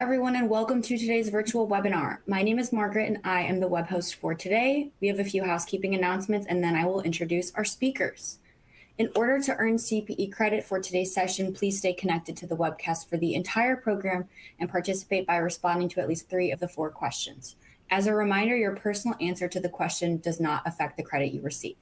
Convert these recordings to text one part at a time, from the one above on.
Everyone, and welcome to today's virtual webinar. My name is Margaret and I am the web host for today. We have a few housekeeping announcements and then I will introduce our speakers. In order to earn CPE credit for today's session, please stay connected to the webcast for the entire program and participate by responding to at least 3 of the 4 questions. As a reminder, your personal answer to the question does not affect the credit you receive.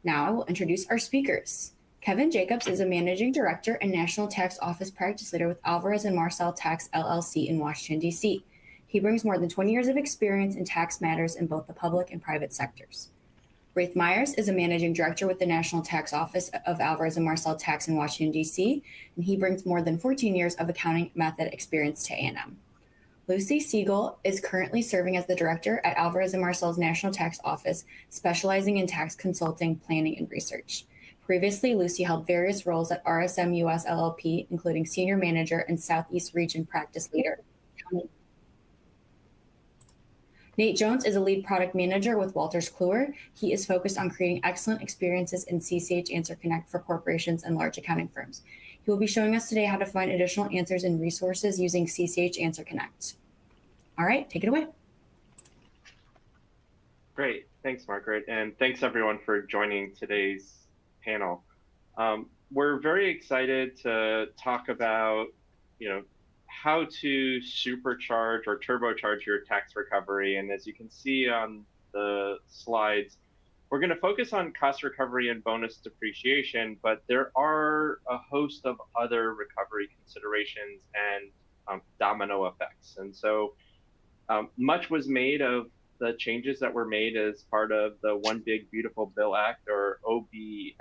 Now I will introduce our speakers. Kevin Jacobs is a Managing Director and National Tax Office Practice Leader with Alvarez & Marsal Tax LLC in Washington, D.C. He brings more than 20 years of experience in tax matters in both the public and private sectors. Rafe Myers is a Managing Director with the National Tax Office of Alvarez & Marsal Tax in Washington, D.C., and he brings more than 14 years of accounting method experience to A&M. Lucy Siegel is currently serving as the Director at Alvarez & Marsal's National Tax Office, specializing in tax consulting, planning, and research. Previously, Lucy held various roles at RSM US LLP, including Senior Manager and Southeast Region Practice Leader. Nate Jones is a Lead Product Manager with Wolters Kluwer. He is focused on creating excellent experiences in CCH Answer Connect for corporations and large accounting firms. He will be showing us today how to find additional answers and resources using CCH Answer Connect. All right, take it away. Great, thanks, Margaret, and thanks everyone for joining today's panel. We're very excited to talk about, how to supercharge or turbocharge your tax recovery. And as you can see on the slides, we're going to focus on cost recovery and bonus depreciation, but there are a host of other recovery considerations and domino effects. And so much was made of the changes that were made as part of the One Big Beautiful Bill Act, or OBBBA,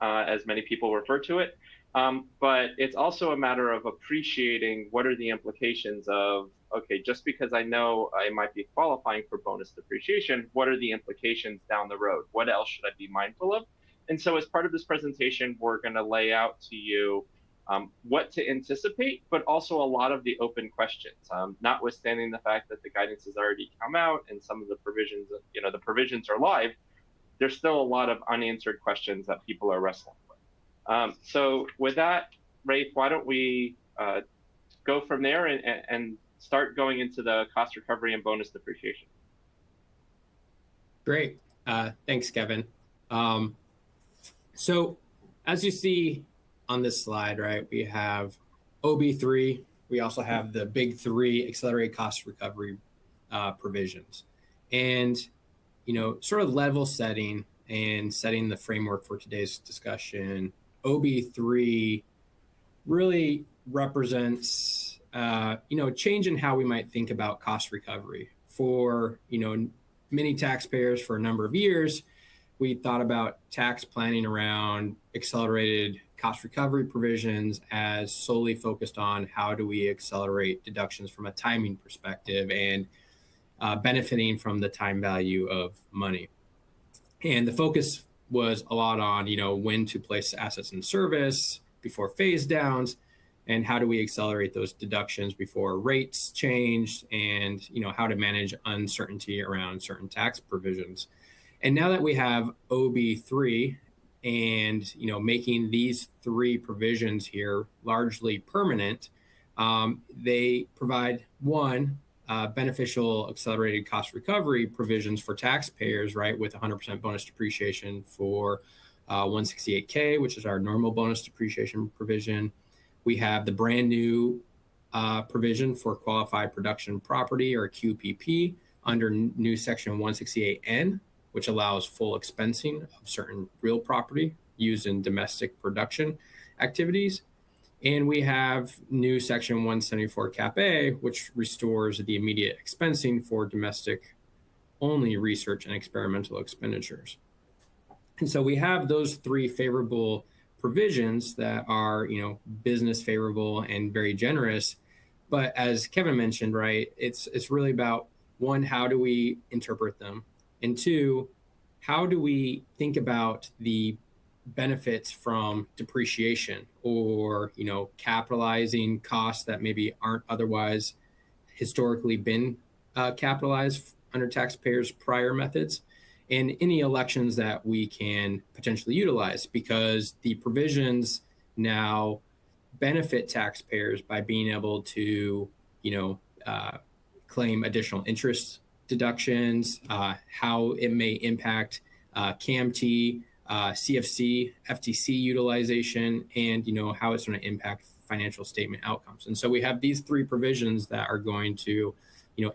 as many people refer to it. But it's also a matter of appreciating what are the implications of, okay, just because I know I might be qualifying for bonus depreciation, what are the implications down the road? What else should I be mindful of? And so as part of this presentation, we're going to lay out to you what to anticipate, but also a lot of the open questions, notwithstanding the fact that the guidance has already come out and some of the provisions, the provisions are live, there's still a lot of unanswered questions that people are wrestling with. So with that, Rafe, why don't we go from there and start going into the cost recovery and bonus depreciation? Great. Thanks, Kevin. So as you see on this slide, right, we have OB3. We also have the big 3 accelerated cost recovery provisions. And, sort of level setting and setting the framework for today's discussion, OB3 really represents, a change in how we might think about cost recovery. For, many taxpayers for a number of years, we thought about tax planning around accelerated cost recovery provisions as solely focused on how do we accelerate deductions from a timing perspective and benefiting from the time value of money. And the focus was a lot on, when to place assets in service before phase downs, and how do we accelerate those deductions before rates change, and, how to manage uncertainty around certain tax provisions. And now that we have OB3 and, making these 3 provisions here largely permanent, they provide beneficial accelerated cost recovery provisions for taxpayers, right, with 100% bonus depreciation for 168K, which is our normal bonus depreciation provision. We have the brand new provision for qualified production property, or QPP, under new section 168N, which allows full expensing of certain real property used in domestic production activities. And we have new section 174 Cap A, which restores the immediate expensing for domestic only research and experimental expenditures. And so we have those 3 favorable provisions that are, business favorable and very generous. But as Kevin mentioned, right, it's really about, 1, how do we interpret them? And 2, how do we think about the benefits from depreciation, or, capitalizing costs that maybe aren't otherwise historically been capitalized under taxpayers' prior methods, and any elections that we can potentially utilize, because the provisions now benefit taxpayers by being able to, claim additional interest deductions, how it may impact CAMT, CFC, FTC utilization, and how it's going to impact financial statement outcomes. And so we have these three provisions that are going to,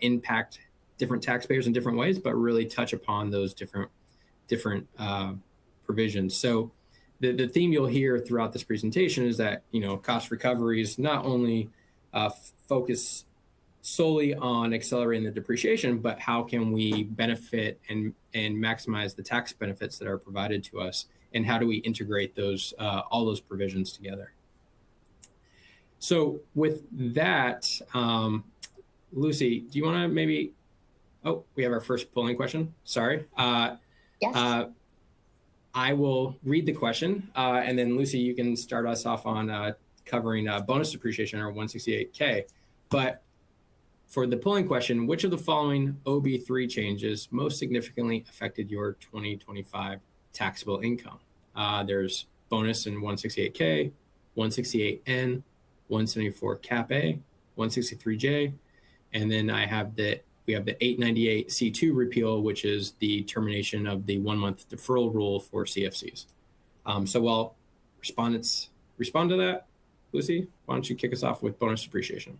impact different taxpayers in different ways, but really touch upon those different provisions. So the theme you'll hear throughout this presentation is that cost recoveries not only focus solely on accelerating the depreciation, but how can we benefit and maximize the tax benefits that are provided to us, and how do we integrate those all those provisions together. So with that, Lucy, do you want to maybe? Oh, we have our first polling question. Sorry. Yes. I will read the question, and then Lucy, you can start us off on covering bonus depreciation or 168K. But for the polling question, which of the following OB3 changes most significantly affected your 2025 taxable income? There's bonus in 168K, 168N, 174 Cap A, 163J, and then we have the 898C2 repeal, which is the termination of the 1-month deferral rule for CFCs. So while respondents respond to that, Lucy, why don't you kick us off with bonus depreciation?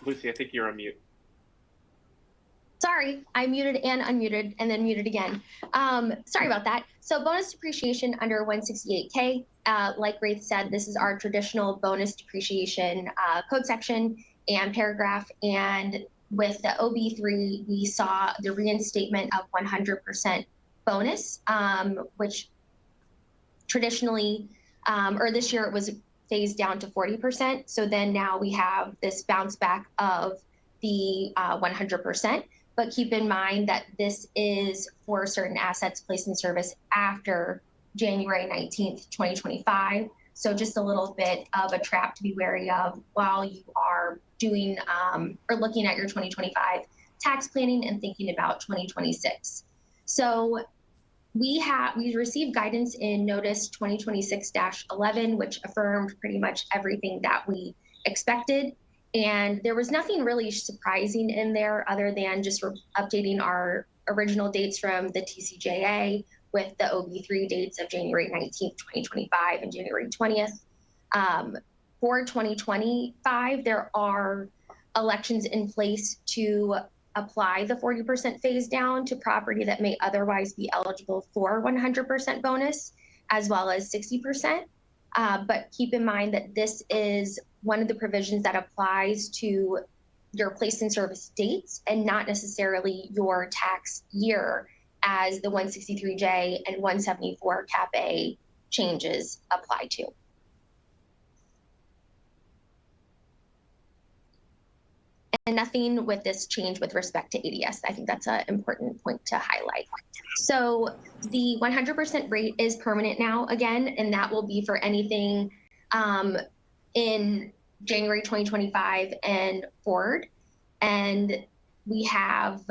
Lucy, I think you're on mute. Sorry, I muted and unmuted and then muted again. Sorry about that. So bonus depreciation under 168K, like Raith said, this is our traditional bonus depreciation code section and paragraph. And with the OB3, we saw the reinstatement of 100% bonus, which traditionally, or this year it was phased down to 40%. So then now we have this bounce back of the 100%. But keep in mind that this is for certain assets placed in service after January 19th, 2025. So just a little bit of a trap to be wary of while you are doing or looking at your 2025 tax planning and thinking about 2026. So we received guidance in Notice 2026-11, which affirmed pretty much everything that we expected. And there was nothing really surprising in there other than just updating our original dates from the TCJA with the OB3 dates of January 19th, 2025 and January 20th. For 2025, there are elections in place to apply the 40% phase down to property that may otherwise be eligible for 100% bonus, as well as 60%. But keep in mind that this is one of the provisions that applies to your place in service dates and not necessarily your tax year, as the 163J and 174 Cap A changes apply to. And nothing with this change with respect to ADS. I think that's an important point to highlight. So the 100% rate is permanent now again, and that will be for anything in January 2025 and forward. And we have,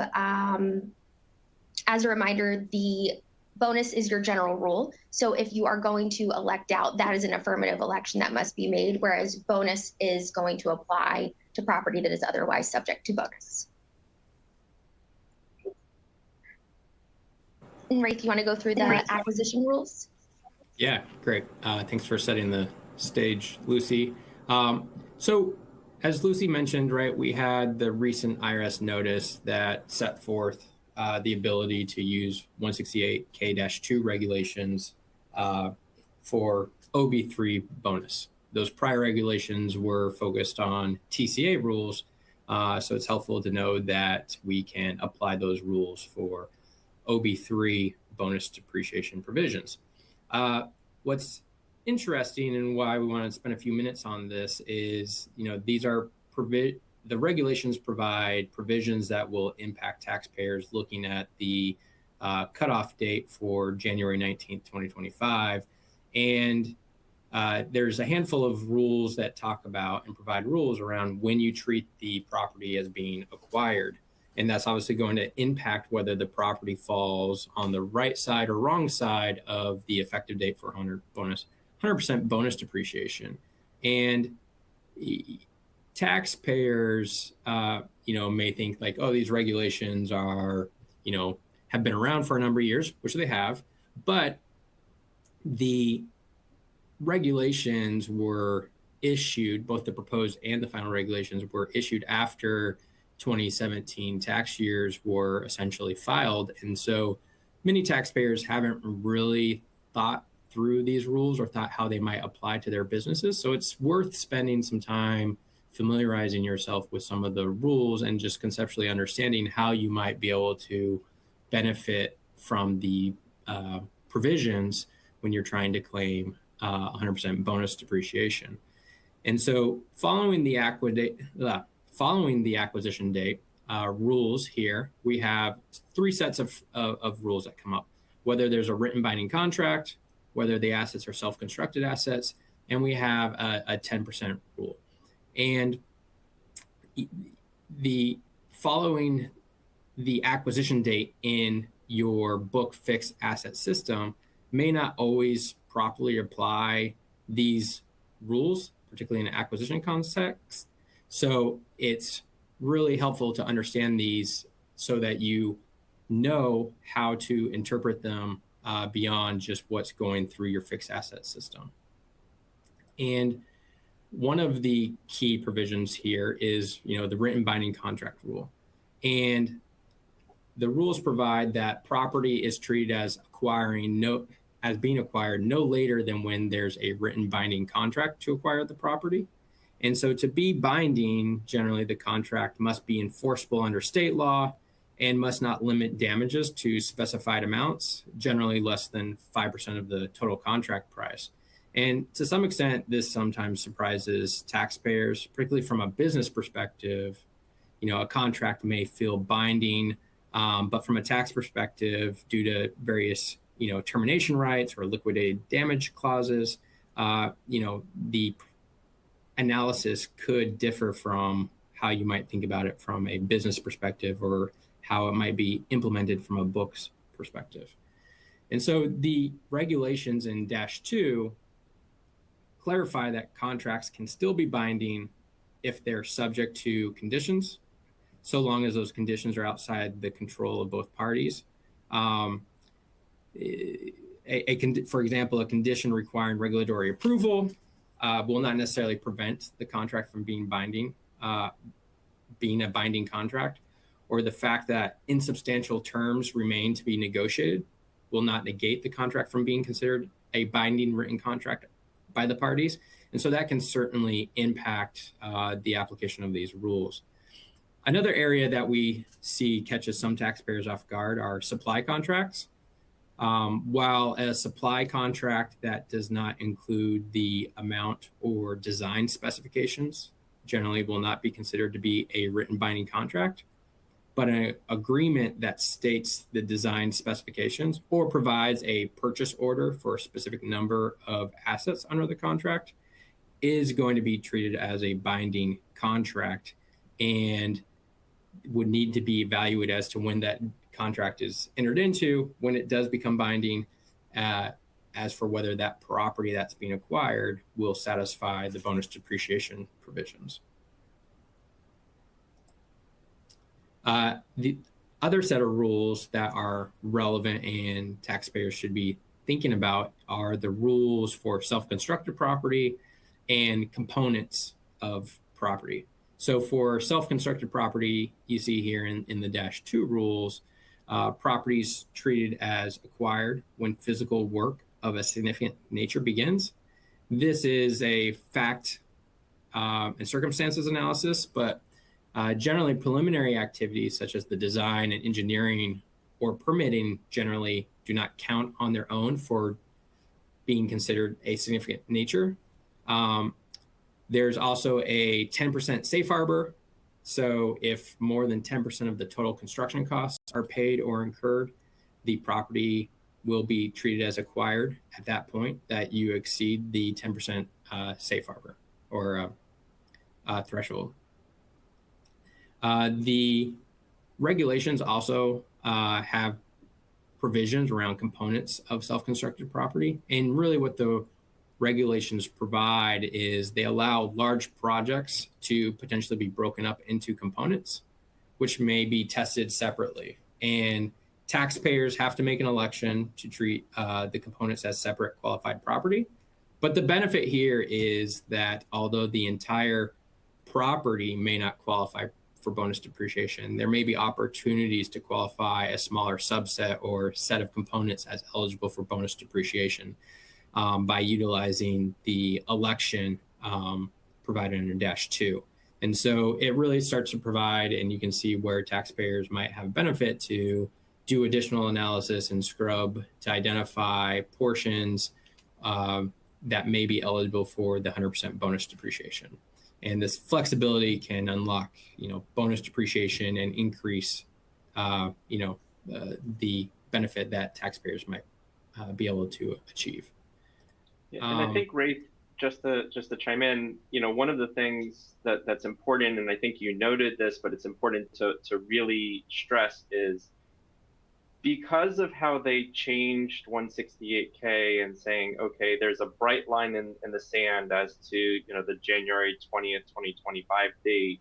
as a reminder, the bonus is your general rule. So if you are going to elect out, that is an affirmative election that must be made, whereas bonus is going to apply to property that is otherwise subject to bonus. And Raith, you want to go through the acquisition rules? Yeah, great. Thanks for setting the stage, Lucy. So as Lucy mentioned, right, we had the recent IRS notice that set forth the ability to use 168K-2 regulations for OB3 bonus. Those prior regulations were focused on TCA rules, so it's helpful to know that we can apply those rules for OB3 bonus depreciation provisions. What's interesting and why we want to spend a few minutes on this is, these are the regulations provide provisions that will impact taxpayers looking at the cutoff date for January 19th, 2025. And there's a handful of rules that talk about and provide rules around when you treat the property as being acquired. And that's obviously going to impact whether the property falls on the right side or wrong side of the effective date for 100% bonus depreciation. And taxpayers, may think like, oh, these regulations are, have been around for a number of years, which they have, but the regulations were issued, both the proposed and the final regulations were issued after 2017 tax years were essentially filed. And so many taxpayers haven't really thought through these rules or thought how they might apply to their businesses. So it's worth spending some time familiarizing yourself with some of the rules and just conceptually understanding how you might be able to benefit from the provisions when you're trying to claim 100% bonus depreciation. And so following the acquisition date rules here, we have three sets of rules that come up: whether there's a written binding contract, whether the assets are self-constructed assets, and we have a 10% rule. And the following the acquisition date in your book fixed asset system may not always properly apply these rules, particularly in an acquisition context. So it's really helpful to understand these so that you know how to interpret them beyond just what's going through your fixed asset system. And one of the key provisions here is, the written binding contract rule. And the rules provide that property is treated as being acquired no later than when there's a written binding contract to acquire the property. And so to be binding, generally the contract must be enforceable under state law and must not limit damages to specified amounts, generally less than 5% of the total contract price. And to some extent, this sometimes surprises taxpayers, particularly from a business perspective. A contract may feel binding, but from a tax perspective, due to various termination rights or liquidated damage clauses, the analysis could differ from how you might think about it from a business perspective or how it might be implemented from a book's perspective. And so the regulations in -2 clarify that contracts can still be binding if they're subject to conditions, so long as those conditions are outside the control of both parties. For example, a condition requiring regulatory approval will not necessarily prevent the contract from being a binding contract, or the fact that insubstantial terms remain to be negotiated will not negate the contract from being considered a binding written contract by the parties. And so that can certainly impact the application of these rules. Another area that we see catches some taxpayers off guard are supply contracts. While a supply contract that does not include the amount or design specifications generally will not be considered to be a written binding contract, but an agreement that states the design specifications or provides a purchase order for a specific number of assets under the contract is going to be treated as a binding contract and would need to be evaluated as to when that contract is entered into, when it does become binding, as for whether that property that's being acquired will satisfy the bonus depreciation provisions. The other set of rules that are relevant and taxpayers should be thinking about are the rules for self-constructed property and components of property. So for self-constructed property, you see here in the -2 rules, properties treated as acquired when physical work of a significant nature begins. This is a fact and circumstances analysis, but generally preliminary activities such as the design and engineering or permitting generally do not count on their own for being considered a significant nature. There's also a 10% safe harbor. So if more than 10% of the total construction costs are paid or incurred, the property will be treated as acquired at that point that you exceed the 10% safe harbor or threshold. The regulations also have provisions around components of self-constructed property. And really what the regulations provide is they allow large projects to potentially be broken up into components, which may be tested separately. And taxpayers have to make an election to treat the components as separate qualified property. But the benefit here is that although the entire property may not qualify for bonus depreciation, there may be opportunities to qualify a smaller subset or set of components as eligible for bonus depreciation by utilizing the election provided under -2. And so it really starts to provide, and you can see where taxpayers might have benefit to do additional analysis and scrub to identify portions that may be eligible for the 100% bonus depreciation. And this flexibility can unlock, bonus depreciation and increase, the benefit that taxpayers might be able to achieve. Yeah, and I think, Ray, just to chime in, one of the things that's important, and I think you noted this, but it's important to really stress is because of how they changed 168K and saying, okay, there's a bright line in the sand as to, the January 20th, 2025 date,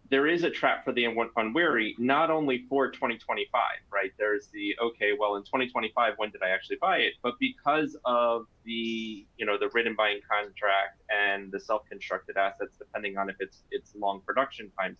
there is a trap for the unwary, not only for 2025, right? There's the, okay, well, in 2025, when did I actually buy it? But because of the, the written buying contract and the self-constructed assets, depending on if it's long production times,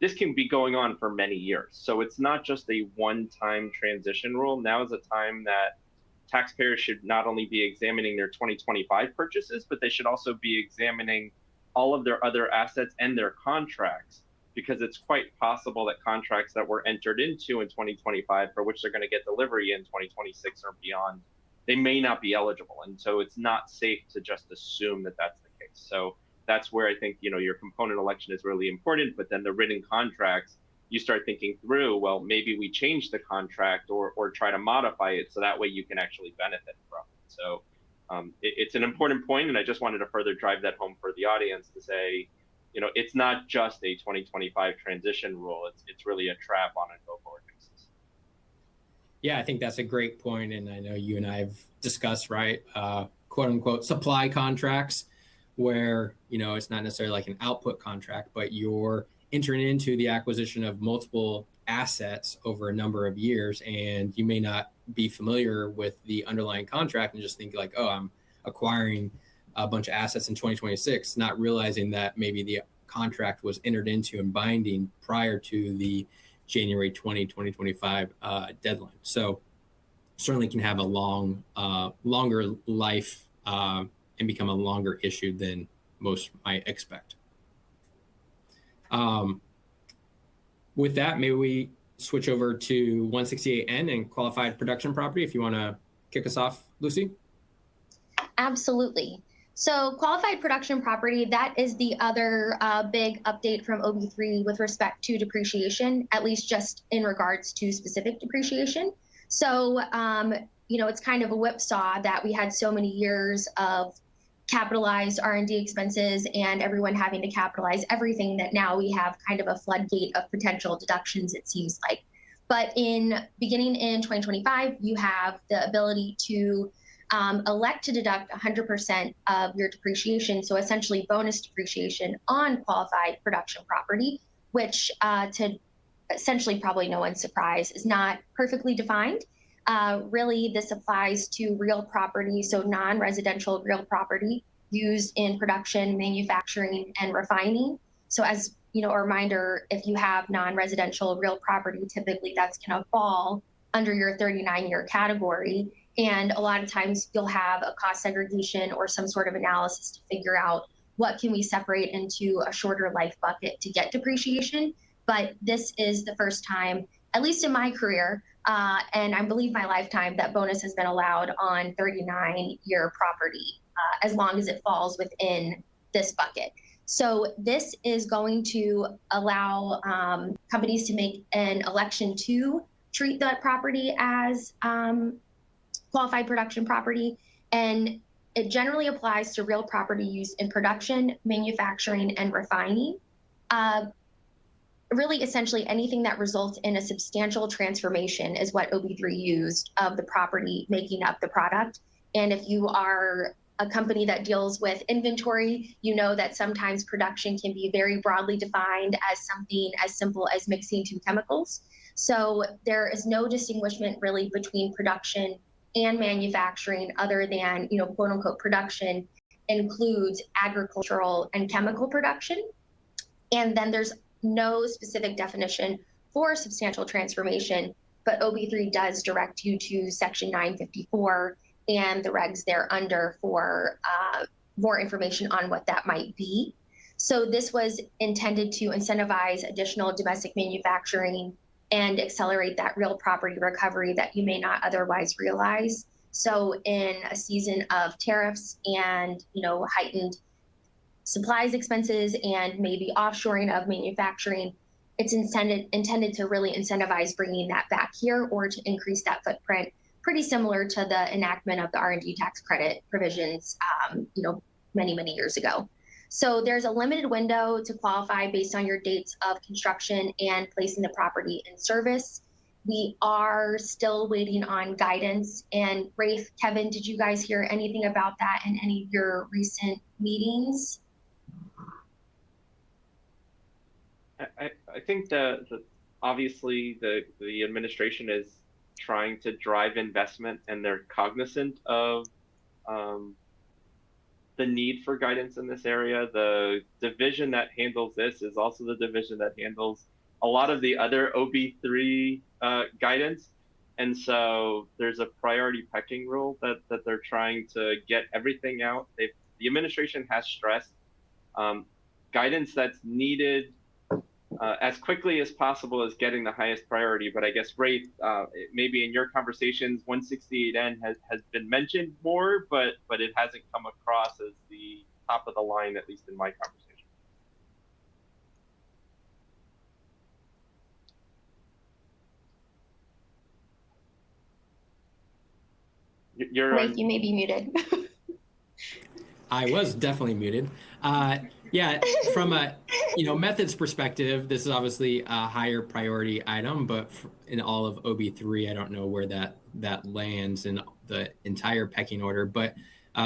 this can be going on for many years. So it's not just a one-time transition rule. Now is a time that taxpayers should not only be examining their 2025 purchases, but they should also be examining all of their other assets and their contracts, because it's quite possible that contracts that were entered into in 2025, for which they're going to get delivery in 2026 or beyond, they may not be eligible. And so it's not safe to just assume that that's the case. So that's where I think, your component election is really important. But then the written contracts, you start thinking through, well, maybe we change the contract or try to modify it so that way you can actually benefit from it. So it's an important point, and I just wanted to further drive that home for the audience to say, it's not just a 2025 transition rule. It's really a trap on a go-forward basis. Yeah, I think that's a great point, and I know you and I have discussed, right, quote unquote supply contracts, where it's not necessarily like an output contract, but you're entering into the acquisition of multiple assets over a number of years, and you may not be familiar with the underlying contract and just think like, oh, I'm acquiring a bunch of assets in 2026, not realizing that maybe the contract was entered into and binding prior to the January 2025 deadline. So certainly can have a longer life and become a longer issue than most might expect. With that, maybe we switch over to 168N and qualified production property. If you want to kick us off, Lucy. Absolutely. So qualified production property, that is the other big update from OB3 with respect to depreciation, at least just in regards to specific depreciation. So, it's kind of a whipsaw that we had so many years of capitalized R&D expenses and everyone having to capitalize everything, that now we have kind of a floodgate of potential deductions, it seems like. But beginning in 2025, you have the ability to elect to deduct 100% of your depreciation, so essentially bonus depreciation on qualified production property, which to essentially probably no one's surprise is not perfectly defined. Really, this applies to real property, so non-residential real property used in production, manufacturing, and refining. So as a reminder, if you have non-residential real property, typically that's going to fall under your 39-year category. And a lot of times you'll have a cost segregation or some sort of analysis to figure out what can we separate into a shorter life bucket to get depreciation. But this is the first time, at least in my career, and I believe my lifetime, that bonus has been allowed on 39-year property, as long as it falls within this bucket. So this is going to allow companies to make an election to treat that property as qualified production property, and it generally applies to real property used in production, manufacturing, and refining. Really, essentially anything that results in a substantial transformation is what OB3 used of the property making up the product. And if you are a company that deals with inventory, you know that sometimes production can be very broadly defined as something as simple as mixing two chemicals. So there is no distinguishment really between production and manufacturing other than, quote unquote, production includes agricultural and chemical production. And then there's no specific definition for substantial transformation, but OB3 does direct you to Section 954 and the regs thereunder for more information on what that might be. So this was intended to incentivize additional domestic manufacturing and accelerate that real property recovery that you may not otherwise realize. So in a season of tariffs and heightened supplies expenses and maybe offshoring of manufacturing, it's intended to really incentivize bringing that back here or to increase that footprint, pretty similar to the enactment of the R&D tax credit provisions, many, many years ago. So there's a limited window to qualify based on your dates of construction and placing the property in service. We are still waiting on guidance. And Rafe, Kevin, did you guys hear anything about that in any of your recent meetings? I think obviously the administration is trying to drive investment, and they're cognizant of the need for guidance in this area. The division that handles this is also the division that handles a lot of the other OB3 guidance. And so there's a priority pecking rule that they're trying to get everything out. The administration has stressed guidance that's needed as quickly as possible is getting the highest priority. But I guess, Ray, maybe in your conversations, 168N has been mentioned more, but it hasn't come across as the top of the line, at least in my conversation. Rafe, you may be muted. I was definitely muted. Yeah, from a methods perspective, this is obviously a higher priority item, but in all of OB3, I don't know where that lands in the entire pecking order. But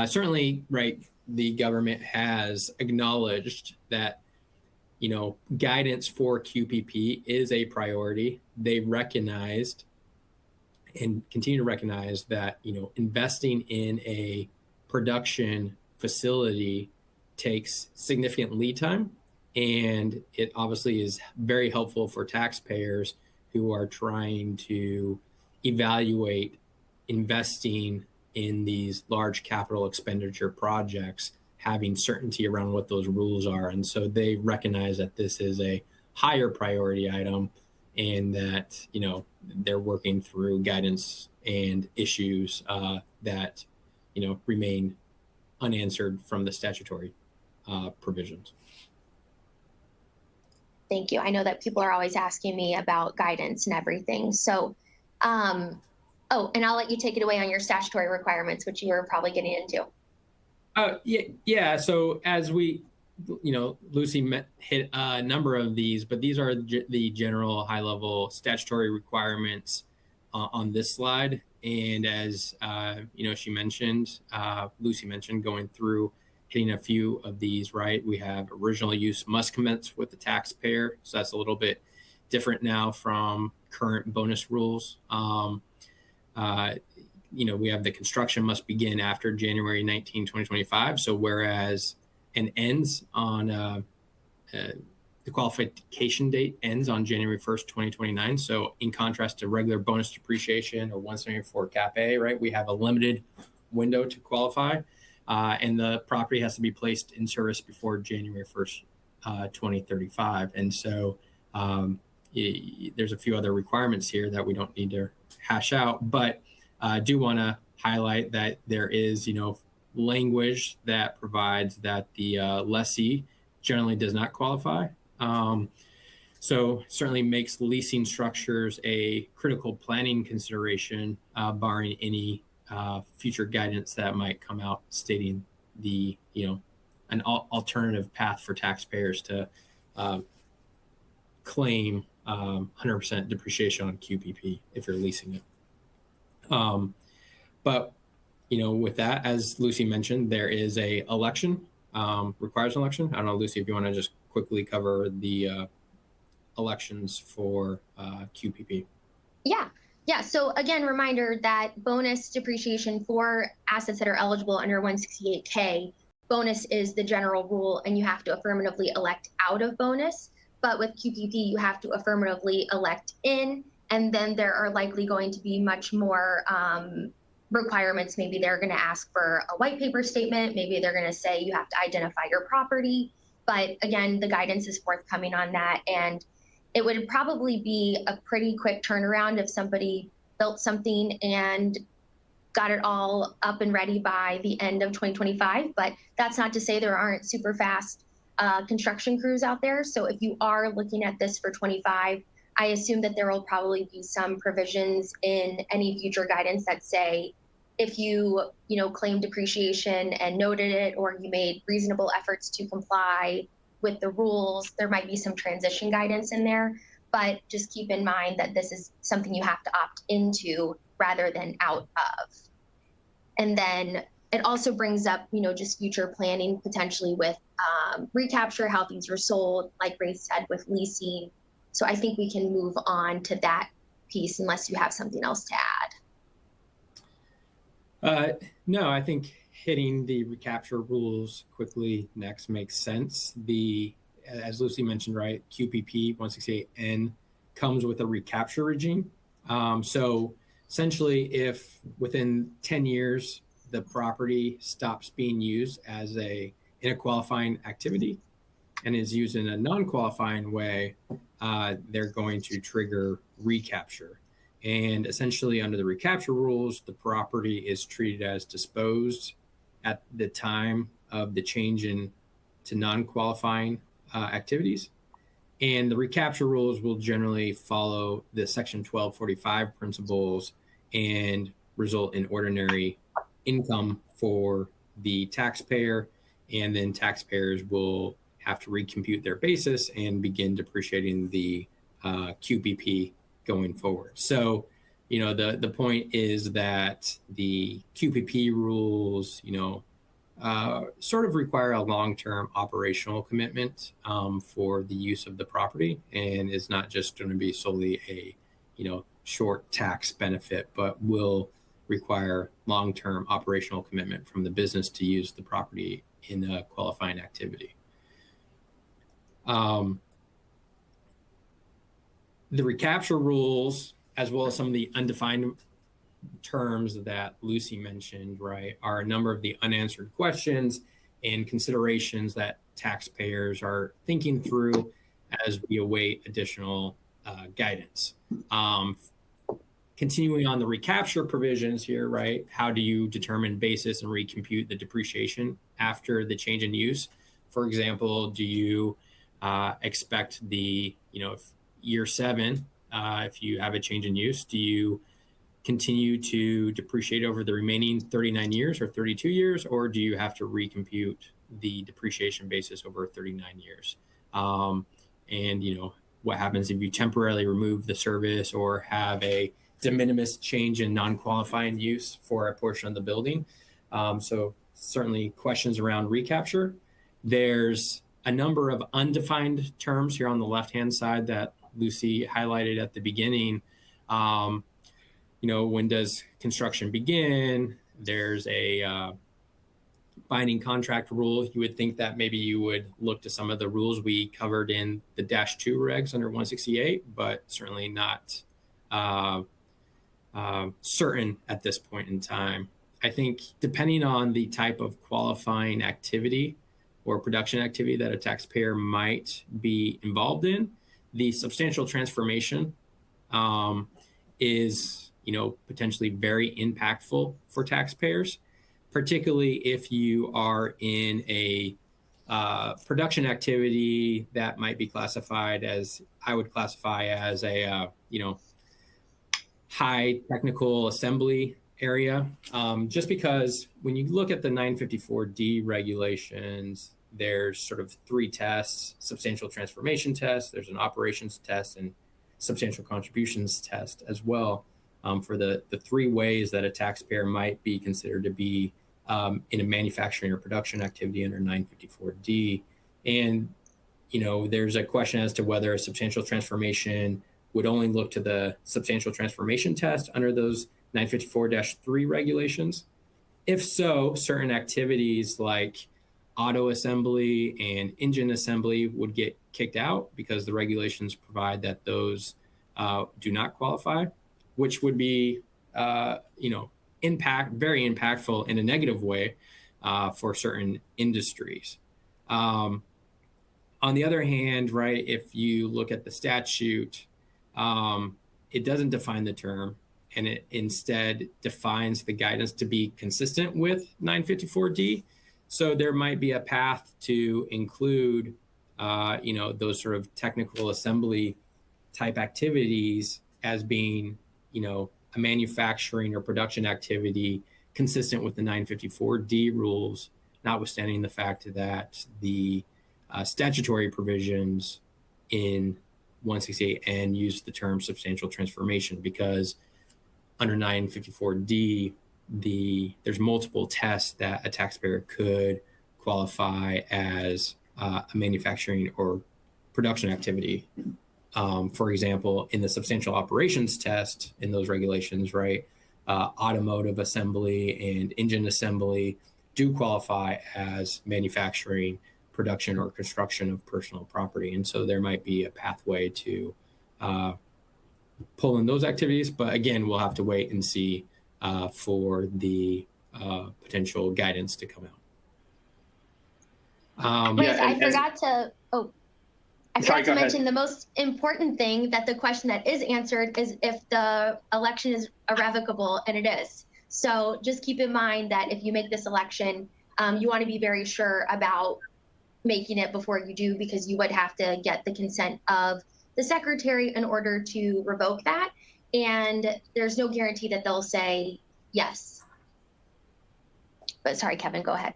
certainly, right, the government has acknowledged that guidance for QPP is a priority. They recognized and continue to recognize that investing in a production facility takes significant lead time, and it obviously is very helpful for taxpayers who are trying to evaluate investing in these large capital expenditure projects, having certainty around what those rules are. And so they recognize that this is a higher priority item, and that they're working through guidance and issues that remain unanswered from the statutory provisions. Thank you. I know that people are always asking me about guidance and everything. So, and I'll let you take it away on your statutory requirements, which you were probably getting into. Yeah. So as we, Lucy hit a number of these, but these are the general high-level statutory requirements on this slide. And as Lucy mentioned, going through hitting a few of these, right? We have original use must commence with the taxpayer, so that's a little bit different now from current bonus rules. We have the construction must begin after January 19, 2025. So whereas and ends on the qualification date ends on January 1st, 2029. So in contrast to regular bonus depreciation or 174 Cap A, right, we have a limited window to qualify, and the property has to be placed in service before January 1st, 2035. And so there's a few other requirements here that we don't need to hash out, but I do want to highlight that there is, language that provides that the lessee generally does not qualify. So certainly makes leasing structures a critical planning consideration, barring any future guidance that might come out stating the, an alternative path for taxpayers to claim 100% depreciation on QPP if you're leasing it. But with that, as Lucy mentioned, there is a election, requires an election. I don't know, Lucy, if you want to just quickly cover the elections for QPP. Yeah. So again, reminder that bonus depreciation for assets that are eligible under 168K, bonus is the general rule, and you have to affirmatively elect out of bonus. But with QPP, you have to affirmatively elect in, and then there are likely going to be much more requirements. Maybe they're going to ask for a white paper statement. Maybe they're going to say you have to identify your property. But again, the guidance is forthcoming on that. And it would probably be a pretty quick turnaround if somebody built something and got it all up and ready by the end of 2025. But that's not to say there aren't super fast construction crews out there. So if you are looking at this for 25, I assume that there will probably be some provisions in any future guidance that say, if you claim depreciation and noted it, or you made reasonable efforts to comply with the rules, there might be some transition guidance in there. But just keep in mind that this is something you have to opt into rather than out of. And then it also brings up, just future planning potentially with recapture, how things were sold, like Ray said, with leasing. So I think we can move on to that piece unless you have something else to add. No, I think hitting the recapture rules quickly next makes sense. As Lucy mentioned, right, QPP 168N comes with a recapture regime. So essentially, if within 10 years the property stops being used as in a qualifying activity and is used in a non-qualifying way, they're going to trigger recapture. And essentially, under the recapture rules, the property is treated as disposed at the time of the change to non-qualifying activities. And the recapture rules will generally follow the Section 1245 principles and result in ordinary income for the taxpayer. And then taxpayers will have to recompute their basis and begin depreciating the QPP going forward. So, the point is that the QPP rules, sort of require a long-term operational commitment for the use of the property, and is not just going to be solely a, short tax benefit, but will require long-term operational commitment from the business to use the property in a qualifying activity. The recapture rules, as well as some of the undefined terms that Lucy mentioned, right, are a number of the unanswered questions and considerations that taxpayers are thinking through as we await additional guidance. Continuing on the recapture provisions here, right, how do you determine basis and recompute the depreciation after the change in use? For example, do you expect the, year 7, if you have a change in use, do you continue to depreciate over the remaining 39 years or 32 years, or do you have to recompute the depreciation basis over 39 years? And, what happens if you temporarily remove the service or have a de minimis change in non-qualifying use for a portion of the building? So certainly questions around recapture. There's a number of undefined terms here on the left-hand side that Lucy highlighted at the beginning. When does construction begin? There's a binding contract rule. You would think that maybe you would look to some of the rules we covered in the -2 regs under 168, but certainly not certain at this point in time. I think depending on the type of qualifying activity or production activity that a taxpayer might be involved in, the substantial transformation is, potentially very impactful for taxpayers, particularly if you are in a production activity that might be classified as, I would classify as a, high technical assembly area, just because when you look at the 954D regulations, there's sort of three tests: substantial transformation test, there's an operations test, and substantial contributions test as well, for the three ways that a taxpayer might be considered to be in a manufacturing or production activity under 954D. And, there's a question as to whether a substantial transformation would only look to the substantial transformation test under those 954-3 regulations. If so, certain activities like auto assembly and engine assembly would get kicked out because the regulations provide that those do not qualify, which would be, very impactful in a negative way for certain industries. On the other hand, right, if you look at the statute, it doesn't define the term, and it instead defines the guidance to be consistent with 954D. So there might be a path to include, those sort of technical assembly type activities as being, a manufacturing or production activity consistent with the 954D rules, notwithstanding the fact that the statutory provisions in 168N use the term substantial transformation, because under 954D, there's multiple tests that a taxpayer could qualify as a manufacturing or production activity. For example, in the substantial operations test in those regulations, right, automotive assembly and engine assembly do qualify as manufacturing, production, or construction of personal property. And so there might be a pathway to pull in those activities. But again, we'll have to wait and see for the potential guidance to come out. I forgot to mention the most important thing, that the question that is answered is if the election is irrevocable, and it is. So just keep in mind that if you make this election, you want to be very sure about making it before you do, because you would have to get the consent of the secretary in order to revoke that. And there's no guarantee that they'll say yes. But sorry, Kevin, go ahead.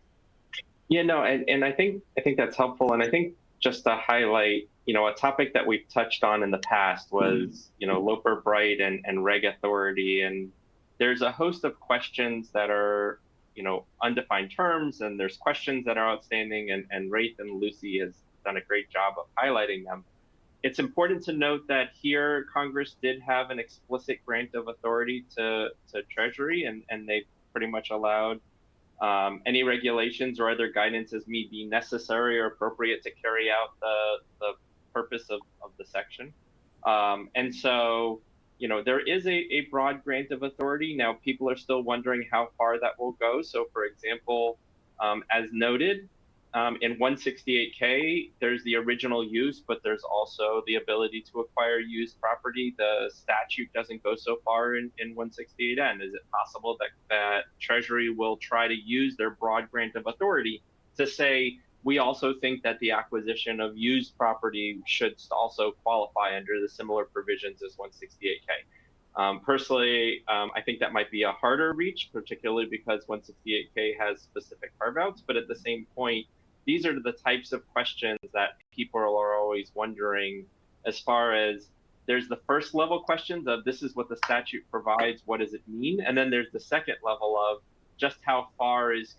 Yeah, no, and I think that's helpful. And I think just to highlight, a topic that we've touched on in the past was, Loper Bright and reg authority. And there's a host of questions that are, undefined terms, and there's questions that are outstanding, and Raith and Lucy has done a great job of highlighting them. It's important to note that here Congress did have an explicit grant of authority to Treasury, and they pretty much allowed any regulations or other guidance as may be necessary or appropriate to carry out the purpose of the section. And so, there is a broad grant of authority. Now, people are still wondering how far that will go. So, for example, as noted, in 168K, there's the original use, but there's also the ability to acquire used property. The statute doesn't go so far in 168N. Is it possible that Treasury will try to use their broad grant of authority to say, we also think that the acquisition of used property should also qualify under the similar provisions as 168K? Personally, I think that might be a harder reach, particularly because 168K has specific carve-outs, but at the same point, these are the types of questions that people are always wondering, as far as there's the first level questions of this is what the statute provides, what does it mean? And then there's the second level of just how far is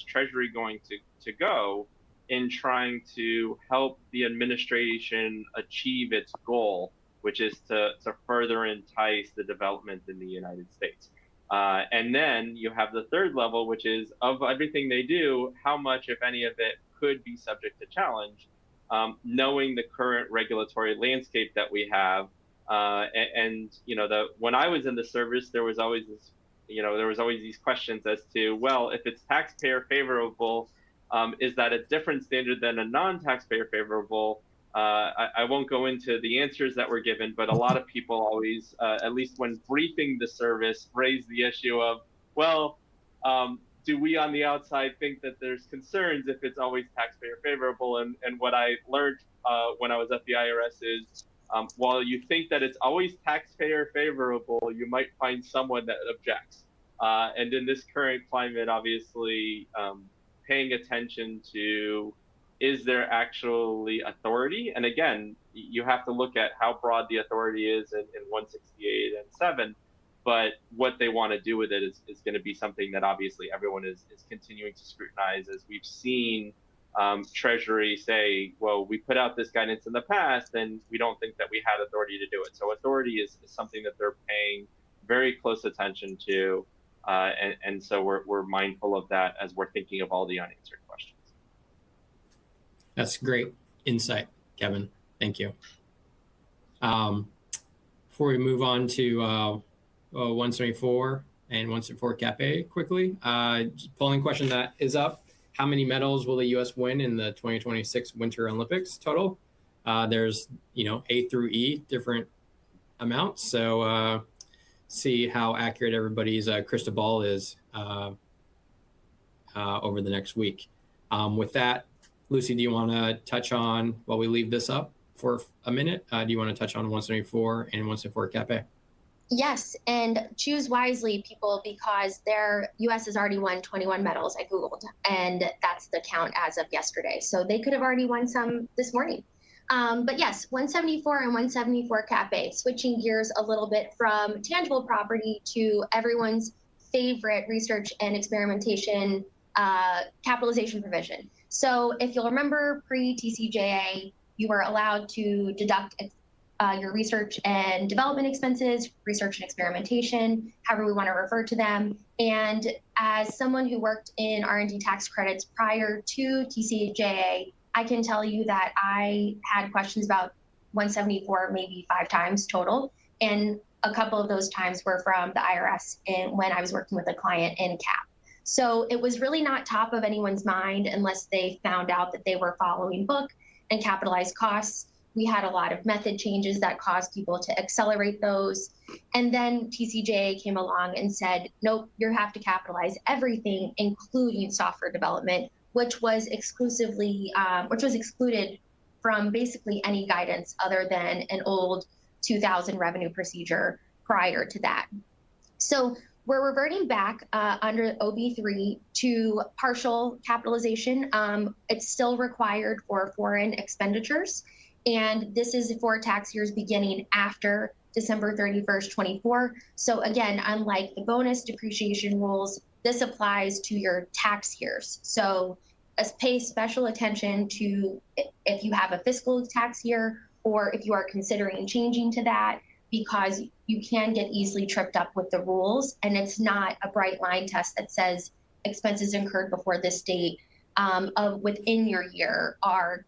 Treasury going to go in trying to help the administration achieve its goal, which is to further entice the development in the United States. And then you have the third level, which is of everything they do, how much, if any of it, could be subject to challenge, knowing the current regulatory landscape that we have. When I was in the service, there was always this, these questions as to, well, if it's taxpayer favorable, is that a different standard than a non-taxpayer favorable? I won't go into the answers that were given, but a lot of people always, at least when briefing the service, raise the issue of, well, do we on the outside think that there's concerns if it's always taxpayer favorable? And what I learned when I was at the IRS is, while you think that it's always taxpayer favorable, you might find someone that objects. And in this current climate, obviously, paying attention to, is there actually authority? And again, you have to look at how broad the authority is in 168 and 7, but what they want to do with it is going to be something that obviously everyone is continuing to scrutinize, as we've seen Treasury say, well, we put out this guidance in the past and we don't think that we had authority to do it. So authority is something that they're paying very close attention to. And so we're mindful of that as we're thinking of all the unanswered questions. That's great insight, Kevin. Thank you. Before we move on to 174 and 174 Cap A quickly, polling question that is up. How many medals will the U.S. win in the 2026 Winter Olympics total? There's, A through E, different amounts. So see how accurate everybody's crystal ball is over the next week. With that, Lucy, do you want to touch on, while we leave this up for a minute, do you want to touch on 174 and 174 Cap A? Yes, and choose wisely, people, because their U.S. has already won 21 medals. I Googled, and that's the count as of yesterday. So they could have already won some this morning. But yes, 174 and 174 Cap A, switching gears a little bit from tangible property to everyone's favorite research and experimentation capitalization provision. So if you'll remember, pre-TCJA, you were allowed to deduct your research and development expenses, research and experimentation, however we want to refer to them. And as someone who worked in R&D tax credits prior to TCJA, I can tell you that I had questions about 174 maybe 5 times total. And a couple of those times were from the IRS when I was working with a client in CAP. So it was really not top of anyone's mind unless they found out that they were following book and capitalized costs. We had a lot of method changes that caused people to accelerate those. And then TCJA came along and said, nope, you have to capitalize everything, including software development, which was excluded from basically any guidance other than an old 2000 revenue procedure prior to that. So we're reverting back under OB3 to partial capitalization. It's still required for foreign expenditures. And this is for tax years beginning after December 31st, 24. So again, unlike the bonus depreciation rules, this applies to your tax years. So pay special attention to if you have a fiscal tax year or if you are considering changing to that, because you can get easily tripped up with the rules. And it's not a bright line test that says expenses incurred before this date of within your year are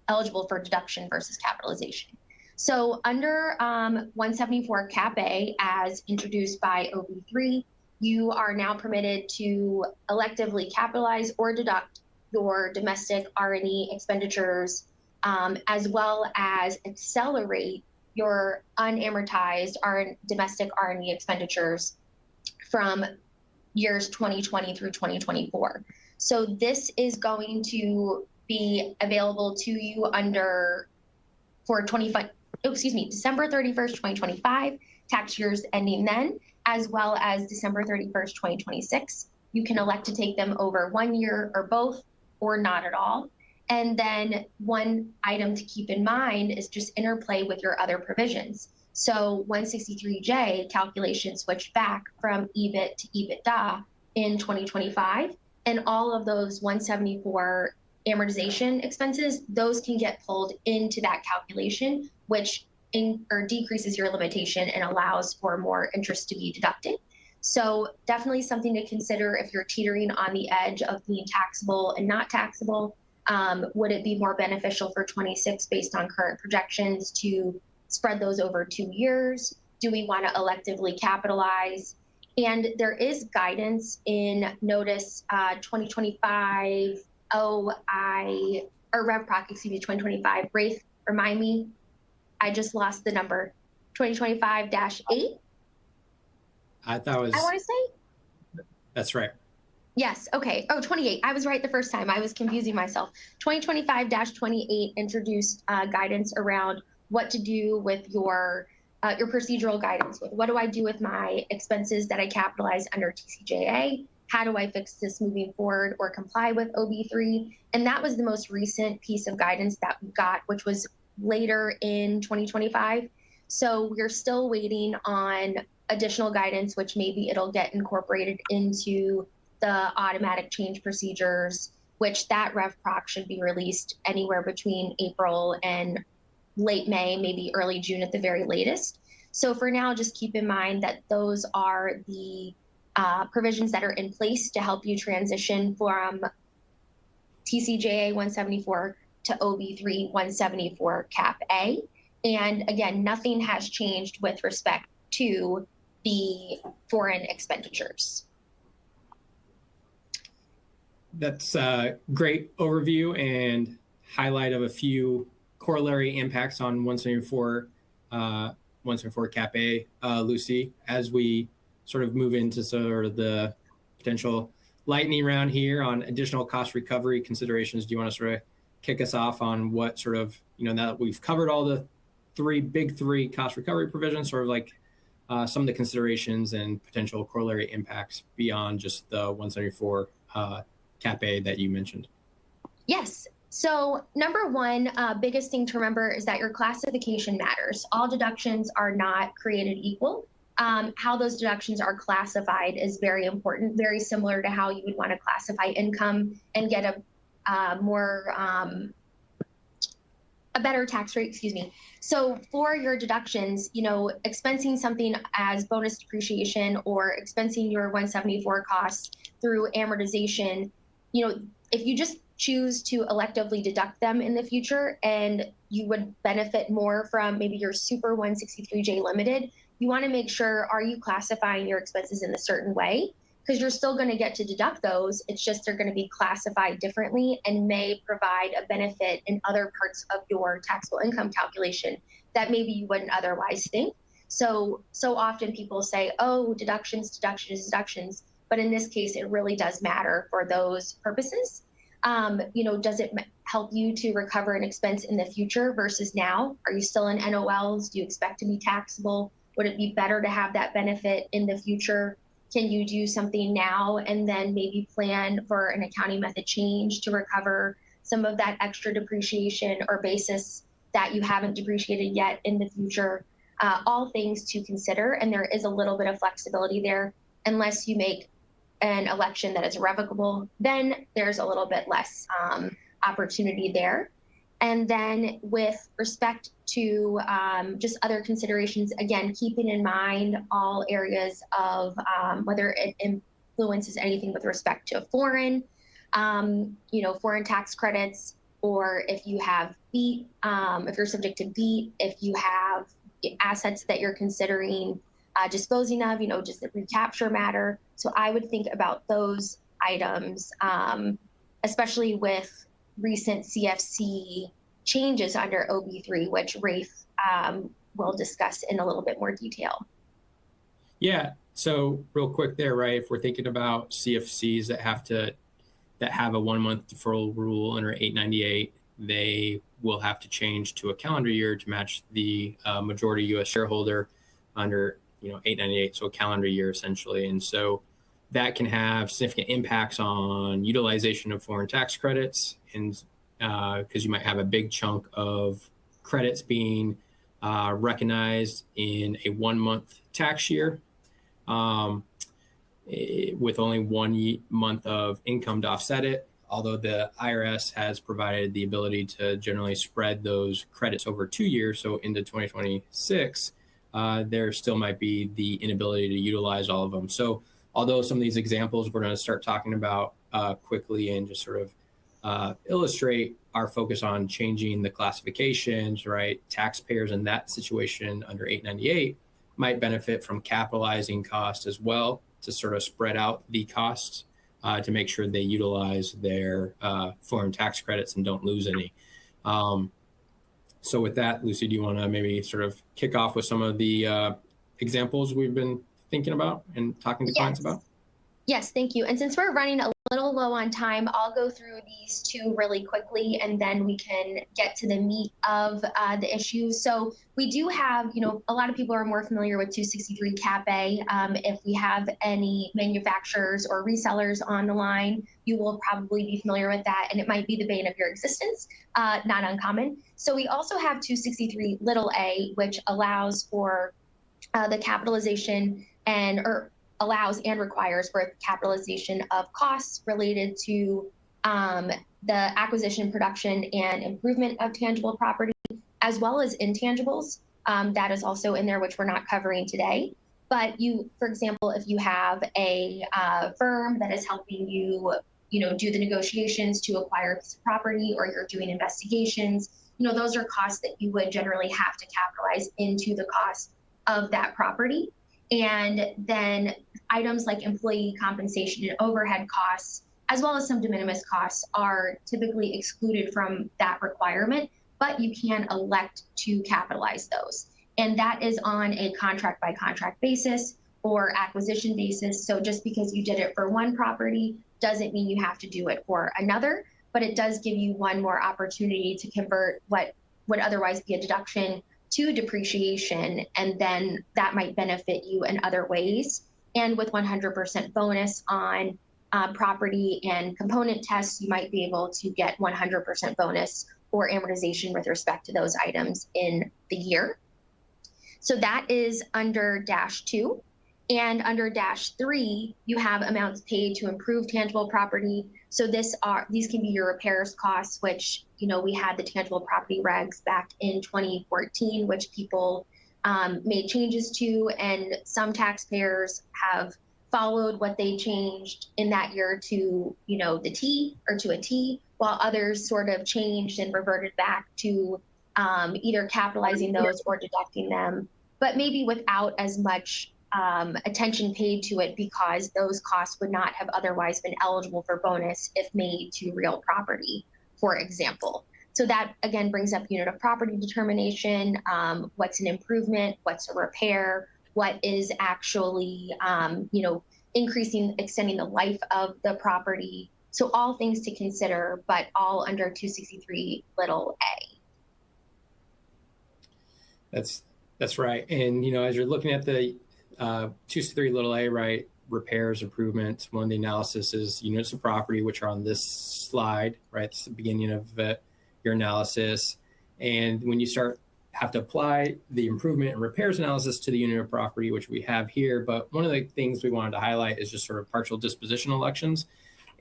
eligible for deduction versus capitalization. So under 174 Cap A, as introduced by OB3, you are now permitted to electively capitalize or deduct your domestic R&E expenditures, as well as accelerate your unamortized domestic R&E expenditures from years 2020 through 2024. So this is going to be available to you for December 31st, 2025, tax years ending then, as well as December 31st, 2026. You can elect to take them over 1 year or both, or not at all. And then one item to keep in mind is just interplay with your other provisions. So 163J calculation switched back from EBIT to EBITDA in 2025, and all of those 174 amortization expenses, those can get pulled into that calculation, which decreases your limitation and allows for more interest to be deducted. So definitely something to consider if you're teetering on the edge of being taxable and not taxable. Would it be more beneficial for 26 based on current projections to spread those over 2 years? Do we want to electively capitalize? And there is guidance in Notice 2025 RevProc, 2025. Rafe, remind me, I just lost the number. 2025-8? I thought it was. I want to say? That's right. Yes, okay. Oh, 28. I was right the first time. I was confusing myself. 2025-28 introduced guidance around what to do with your your procedural guidance with what do I do with my expenses that I capitalize under TCJA? How do I fix this moving forward or comply with OB3? And that was the most recent piece of guidance that we got, which was later in 2025. So we're still waiting on additional guidance, which maybe it'll get incorporated into the automatic change procedures, which that RevProc should be released anywhere between April and late May, maybe early June at the very latest. So for now, just keep in mind that those are the provisions that are in place to help you transition from TCJA 174 to OB3 174 Cap A. And again, nothing has changed with respect to the foreign expenditures. That's a great overview and highlight of a few corollary impacts on 174 Cap A, Lucy, as we sort of move into sort of the potential lightning round here on additional cost recovery considerations. Do you want to sort of kick us off on what sort of, now that we've covered all the big three cost recovery provisions, sort of like some of the considerations and potential corollary impacts beyond just the 174 Cap A that you mentioned? Yes. So number one, biggest thing to remember is that your classification matters. All deductions are not created equal. How those deductions are classified is very important, very similar to how you would want to classify income and get a better tax rate, excuse me. So for your deductions, expensing something as bonus depreciation or expensing your 174 costs through amortization, if you just choose to electively deduct them in the future and you would benefit more from maybe your super 163J limited, you want to make sure, are you classifying your expenses in a certain way? Because you're still going to get to deduct those. It's just they're going to be classified differently and may provide a benefit in other parts of your taxable income calculation that maybe you wouldn't otherwise think. So often people say, oh, deductions. But in this case, it really does matter for those purposes. Does it help you to recover an expense in the future versus now? Are you still in NOLs? Do you expect to be taxable? Would it be better to have that benefit in the future? Can you do something now and then maybe plan for an accounting method change to recover some of that extra depreciation or basis that you haven't depreciated yet in the future? All things to consider, and there is a little bit of flexibility there. Unless you make an election that is irrevocable, then there's a little bit less opportunity there. And then with respect to just other considerations, again, keeping in mind all areas of whether it influences anything with respect to foreign tax credits, or if you have BEAT, if you're subject to BEAT, if you have assets that you're considering disposing of, does the recapture matter? So I would think about those items, especially with recent CFC changes under OB3, which Rafe will discuss in a little bit more detail. Yeah. So real quick there, right? If we're thinking about CFCs that have a 1 month deferral rule under 898, they will have to change to a calendar year to match the majority U.S. shareholder under 898, so a calendar year essentially. And so that can have significant impacts on utilization of foreign tax credits, and because you might have a big chunk of credits being recognized in a 1 month tax year with only 1 month of income to offset it. Although the IRS has provided the ability to generally spread those credits over 2 years, so into 2026, there still might be the inability to utilize all of them. So although some of these examples we're going to start talking about quickly and just sort of illustrate our focus on changing the classifications, right? Taxpayers in that situation under 898 might benefit from capitalizing costs as well to sort of spread out the costs to make sure they utilize their foreign tax credits and don't lose any. So with that, Lucy, do you want to maybe sort of kick off with some of the examples we've been thinking about and talking to clients about? Yes, thank you. And since we're running a little low on time. I'll go through these two really quickly, and then we can get to the meat of the issue. So we do have, a lot of people are more familiar with 263 Cap A. If we have any manufacturers or resellers on the line, you will probably be familiar with that, and it might be the bane of your existence, not uncommon. So we also have 263 little a, which allows for the capitalization or allows and requires for capitalization of costs related to the acquisition, production, and improvement of tangible property, as well as intangibles. That is also in there, which we're not covering today. But for example, if you have a firm that is helping you, do the negotiations to acquire a piece of property, or you're doing investigations, those are costs that you would generally have to capitalize into the cost of that property. And then items like employee compensation and overhead costs, as well as some de minimis costs, are typically excluded from that requirement, but you can elect to capitalize those. And that is on a contract by contract basis or acquisition basis. So just because you did it for one property doesn't mean you have to do it for another, but it does give you one more opportunity to convert what would otherwise be a deduction to depreciation, and then that might benefit you in other ways. And with 100% bonus on property and component tests, you might be able to get 100% bonus or amortization with respect to those items in the year. So that is under -2. And under -3, you have amounts paid to improve tangible property. So these can be your repairs costs, which, we had the tangible property regs back in 2014, which people made changes to, and some taxpayers have followed what they changed in that year to, the T or to a T, while others sort of changed and reverted back to either capitalizing those or deducting them, but maybe without as much attention paid to it, because those costs would not have otherwise been eligible for bonus if made to real property, for example. So that again brings up unit of property determination, what's an improvement, what's a repair, what is actually, extending the life of the property. So all things to consider, but all under 263 little a. That's right. And, as you're looking at the 263 little a, right, repairs, improvements, one of the analysis is units of property, which are on this slide, right? It's the beginning of your analysis. And when you have to apply the improvement and repairs analysis to the unit of property, which we have here. But one of the things we wanted to highlight is just sort of partial disposition elections,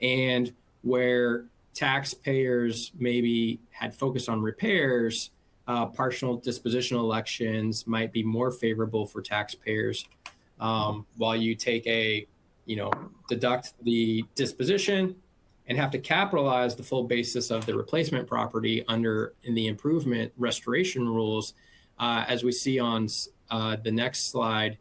and where taxpayers maybe had focused on repairs, partial dispositional elections might be more favorable for taxpayers, while you take deduct the disposition and have to capitalize the full basis of the replacement property in the improvement restoration rules. As we see on the next slide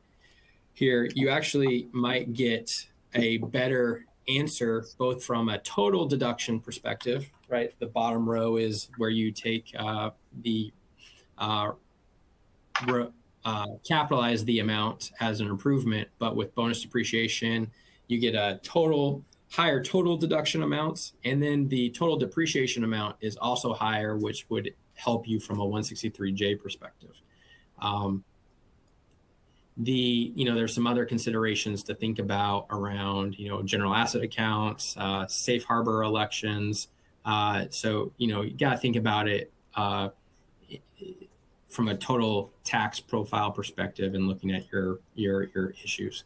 here, you actually might get a better answer, both from a total deduction perspective, right? The bottom row is where you take capitalize the amount as an improvement, but with bonus depreciation, you get a higher total deduction amounts, and then the total depreciation amount is also higher, which would help you from a 163J perspective. There's some other considerations to think about around, general asset accounts, safe harbor elections. So, you got to think about it from a total tax profile perspective and looking at your issues.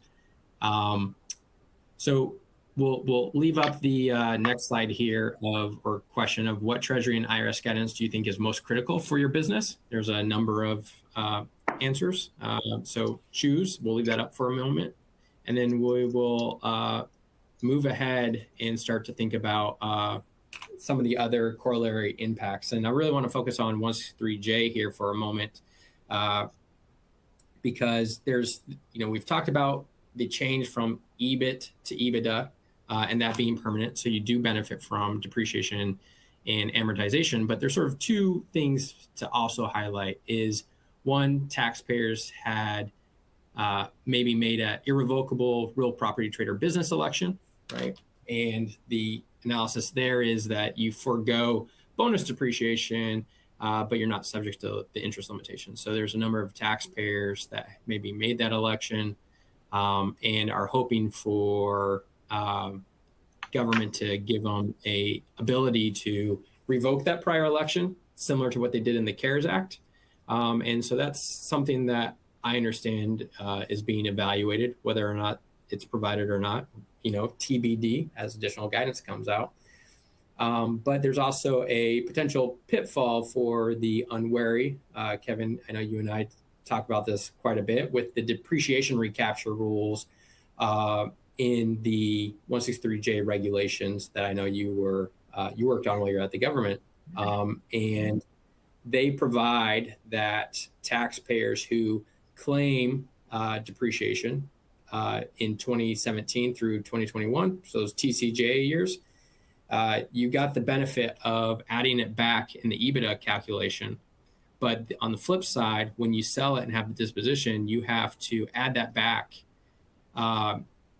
So we'll leave up the next slide here or question of what Treasury and IRS guidance do you think is most critical for your business? There's a number of answers. So choose. We'll leave that up for a moment, and then we will move ahead and start to think about some of the other corollary impacts. And I really want to focus on 163J here for a moment, because we've talked about the change from EBIT to EBITDA, and that being permanent. So you do benefit from depreciation and amortization, but there's sort of two things to also highlight. Is one, taxpayers had maybe made an irrevocable real property trade or business election, right? And the analysis there is that you forego bonus depreciation, but you're not subject to the interest limitation. So there's a number of taxpayers that maybe made that election and are hoping for government to give them a ability to revoke that prior election, similar to what they did in the CARES Act. And so that's something that I understand is being evaluated, whether or not it's provided or not, TBD as additional guidance comes out. But there's also a potential pitfall for the unwary. Kevin, I know you and I talk about this quite a bit with the depreciation recapture rules in the 163J regulations that I know you worked on while you're at the government. And they provide that taxpayers who claim depreciation in 2017 through 2021, so those TCJA years, you got the benefit of adding it back in the EBITDA calculation. But on the flip side, when you sell it and have the disposition, you have to add that back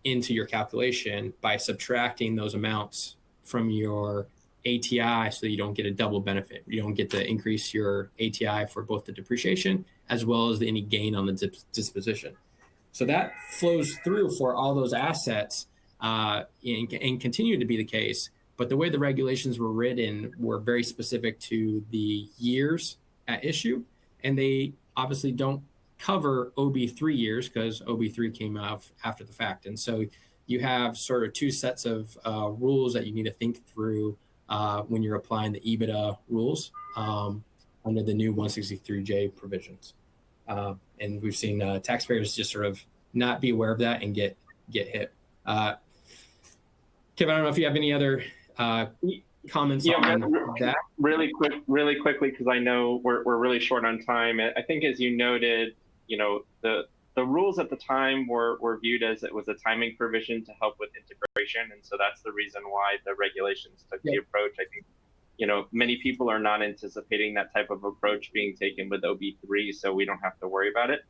into your calculation by subtracting those amounts from your ATI so that you don't get a double benefit. You don't get to increase your ATI for both the depreciation as well as any gain on the disposition. So that flows through for all those assets and continue to be the case. But the way the regulations were written were very specific to the years at issue. And they obviously don't cover OB3 years because OB3 came out after the fact. And so you have sort of two sets of rules that you need to think through when you're applying the EBITDA rules under the new 163J provisions. And we've seen taxpayers just sort of not be aware of that and get hit. Kevin, I don't know if you have any other comments on that. Really quickly, because I know we're really short on time. I think, as you noted, the rules at the time were viewed as it was a timing provision to help with integration, and so that's the reason why the regulations took the approach. I think many people are not anticipating that type of approach being taken with OB3, so we don't have to worry about it.